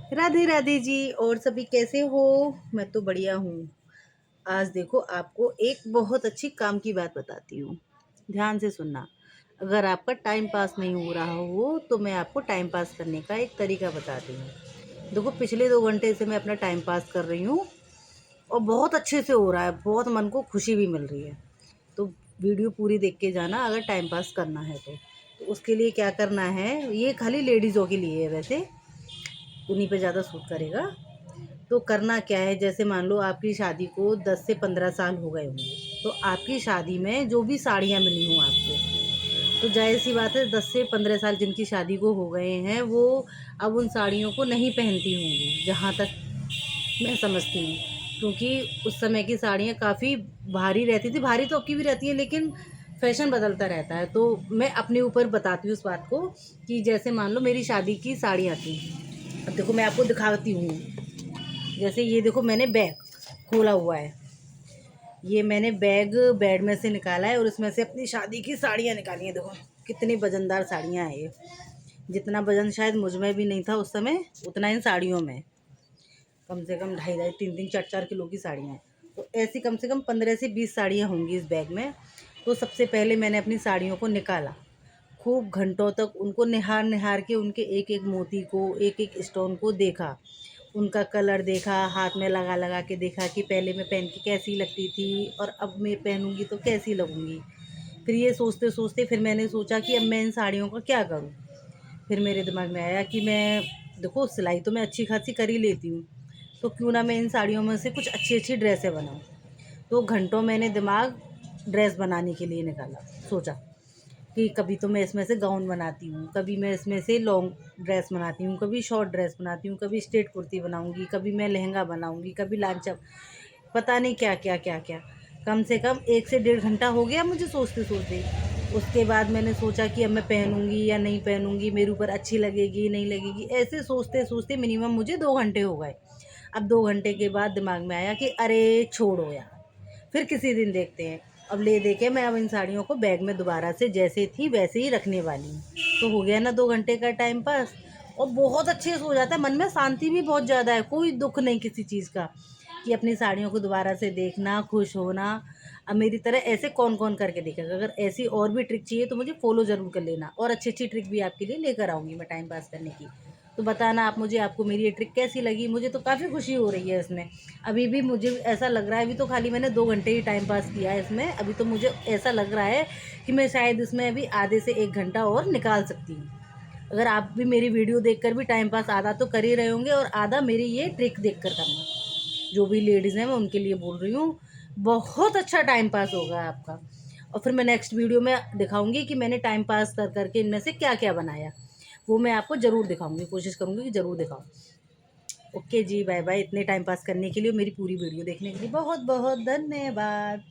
राधे राधे जी। और सभी कैसे हो? मैं तो बढ़िया हूँ। आज देखो, आपको एक बहुत अच्छी काम की बात बताती हूँ। ध्यान से सुनना। अगर आपका टाइम पास नहीं हो रहा हो तो मैं आपको टाइम पास करने का एक तरीका बताती हूँ। देखो, पिछले 2 घंटे से मैं अपना टाइम पास कर रही हूँ और बहुत अच्छे से हो रहा है। बहुत मन को खुशी भी मिल रही है। तो वीडियो पूरी देख के जाना अगर टाइम पास करना है तो उसके लिए क्या करना है, ये खाली लेडीज़ों के लिए है वैसे, उन्हीं पे ज़्यादा सूट करेगा। तो करना क्या है, जैसे मान लो आपकी शादी को 10 से 15 साल हो गए होंगे, तो आपकी शादी में जो भी साड़ियाँ मिली हों आपको, तो जाहिर सी बात है 10 से 15 साल जिनकी शादी को हो गए हैं वो अब उन साड़ियों को नहीं पहनती होंगी, जहाँ तक मैं समझती हूँ। क्योंकि उस समय की साड़ियाँ काफ़ी भारी रहती थी। भारी तो अब की भी रहती है, लेकिन फैशन बदलता रहता है। तो मैं अपने ऊपर बताती हूँ इस बात को कि जैसे मान लो मेरी शादी की साड़ियाँ थी। अब देखो, मैं आपको दिखाती हूँ। जैसे ये देखो, मैंने बैग खोला हुआ है। ये मैंने बैग बेड में से निकाला है और इसमें से अपनी शादी की साड़ियाँ निकाली हैं। देखो कितनी वजनदार साड़ियाँ हैं ये। जितना वजन शायद मुझ में भी नहीं था उस समय, उतना इन साड़ियों में। कम से कम 2.5-2.5, 3-3, 4-4 किलो की साड़ियाँ हैं। तो ऐसी कम से कम 15 से 20 साड़ियाँ होंगी इस बैग में। तो सबसे पहले मैंने अपनी साड़ियों को निकाला। खूब घंटों तक उनको निहार निहार के उनके एक एक मोती को, एक एक स्टोन को देखा। उनका कलर देखा, हाथ में लगा लगा के देखा कि पहले मैं पहन के कैसी लगती थी और अब मैं पहनूंगी तो कैसी लगूंगी। फिर ये सोचते सोचते फिर मैंने सोचा कि अब मैं इन साड़ियों का क्या करूं। फिर मेरे दिमाग में आया कि मैं, देखो सिलाई तो मैं अच्छी खासी कर ही लेती हूँ, तो क्यों ना मैं इन साड़ियों में से कुछ अच्छी अच्छी ड्रेसें बनाऊँ। तो घंटों मैंने दिमाग ड्रेस बनाने के लिए निकाला। सोचा कि कभी तो मैं इसमें से गाउन बनाती हूँ, कभी मैं इसमें से लॉन्ग ड्रेस बनाती हूँ, कभी शॉर्ट ड्रेस बनाती हूँ, कभी स्ट्रेट कुर्ती बनाऊँगी, कभी मैं लहंगा बनाऊँगी, कभी लांचा, पता नहीं क्या क्या क्या क्या। कम से कम 1 से 1.5 घंटा हो गया मुझे सोचते सोचते। उसके बाद मैंने सोचा कि अब मैं पहनूंगी या नहीं पहनूंगी, मेरे ऊपर अच्छी लगेगी नहीं लगेगी, ऐसे सोचते सोचते मिनिमम मुझे 2 घंटे हो गए। अब 2 घंटे के बाद दिमाग में आया कि अरे छोड़ो यार, फिर किसी दिन देखते हैं। अब ले दे के मैं अब इन साड़ियों को बैग में दोबारा से जैसे थी वैसे ही रखने वाली हूँ। तो हो गया ना 2 घंटे का टाइम पास। और बहुत अच्छे से हो जाता है, मन में शांति भी बहुत ज़्यादा है, कोई दुख नहीं किसी चीज़ का, कि अपनी साड़ियों को दोबारा से देखना, खुश होना। अब मेरी तरह ऐसे कौन कौन करके देखेगा। अगर ऐसी और भी ट्रिक चाहिए तो मुझे फॉलो ज़रूर कर लेना, और अच्छी अच्छी ट्रिक भी आपके लिए लेकर आऊँगी मैं टाइम पास करने की। तो बताना आप मुझे, आपको मेरी ये ट्रिक कैसी लगी। मुझे तो काफ़ी खुशी हो रही है इसमें। अभी भी मुझे ऐसा लग रहा है, अभी तो खाली मैंने 2 घंटे ही टाइम पास किया है इसमें। अभी तो मुझे ऐसा लग रहा है कि मैं शायद इसमें अभी आधे से 1 घंटा और निकाल सकती हूँ। अगर आप भी मेरी वीडियो देखकर भी टाइम पास आधा तो कर ही रहे होंगे, और आधा मेरी ये ट्रिक देखकर करना। जो भी लेडीज़ हैं मैं उनके लिए बोल रही हूँ। बहुत अच्छा टाइम पास होगा आपका। और फिर मैं नेक्स्ट वीडियो में दिखाऊंगी कि मैंने टाइम पास कर करके इनमें से क्या क्या बनाया। वो मैं आपको ज़रूर दिखाऊंगी, कोशिश करूँगी कि ज़रूर दिखाऊँ। ओके जी, बाय बाय। इतने टाइम पास करने के लिए, मेरी पूरी वीडियो देखने के लिए बहुत बहुत धन्यवाद।